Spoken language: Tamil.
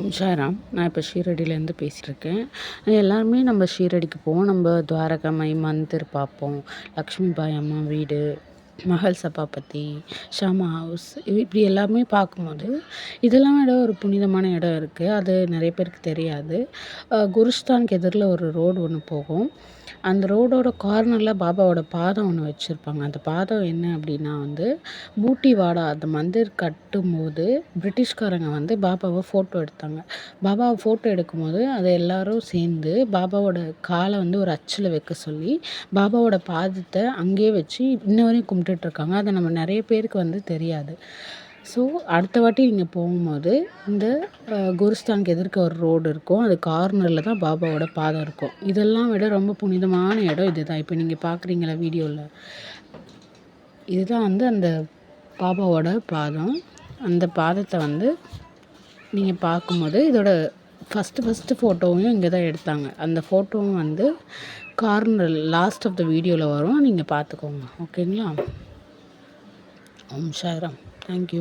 ஓம் சாய்ராம். நான் இப்போ ஷீரடியிலேருந்து பேசிகிட்ருக்கேன். எல்லாருமே நம்ம ஷீரடிக்கு போவோம். நம்ம துவாரகமை மந்திர் பார்ப்போம், லக்ஷ்மிபாய் அம்மா வீடு, மஹல் சபாபதி, ஷாமா ஹவுஸ், இப்படி எல்லாமே பார்க்கும்போது இதெல்லாம் விட ஒரு புனிதமான இடம் இருக்குது. அது நிறைய பேருக்கு தெரியாது. குருஸ்தானுக்கு எதிரில் ஒரு ரோடு ஒன்று போகும். அந்த ரோடோட கார்னரில் பாபாவோட பாதம் ஒன்று வச்சுருப்பாங்க. அந்த பாதம் என்ன அப்படின்னா பூட்டி வாடா அந்த மந்திர் கட்டும்போது பிரிட்டிஷ்காரங்க பாபாவை ஃபோட்டோ எடுத்தாங்க. பாபாவை ஃபோட்டோ எடுக்கும்போது அதை எல்லாரும் சேர்ந்து பாபாவோட காலை ஒரு அச்சில் வைக்க சொல்லி பாபாவோட பாதத்தை அங்கேயே வச்சு இன்ன வரையும் கும்பிட்டுட்ருக்காங்க. அதை நம்ம நிறைய பேருக்கு தெரியாது. ஸோ அடுத்த வாட்டி நீங்கள் போகும்போது இந்த குருஸ்தானுக்கு எதிர்க்க ஒரு ரோடு இருக்கும். அது கார்னரில் தான் பாபாவோட பாதம் இருக்கும். இதெல்லாம் விட ரொம்ப புனிதமான இடம் இதுதான். இப்போ நீங்கள் பார்க்குறீங்களா வீடியோவில், இதுதான் அந்த பாபாவோட பாதம். அந்த பாதத்தை நீங்கள் பார்க்கும்போது இதோட ஃபஸ்ட்டு ஃபோட்டோவையும் இங்கே தான் எடுத்தாங்க. அந்த ஃபோட்டோவும் கார்னர் லாஸ்ட் ஆஃப் த வீடியோவில் வரும். நீங்கள் பார்த்துக்கோங்க. ஓகேங்களா? ஓம் சாய்ராம். தேங்க்யூ.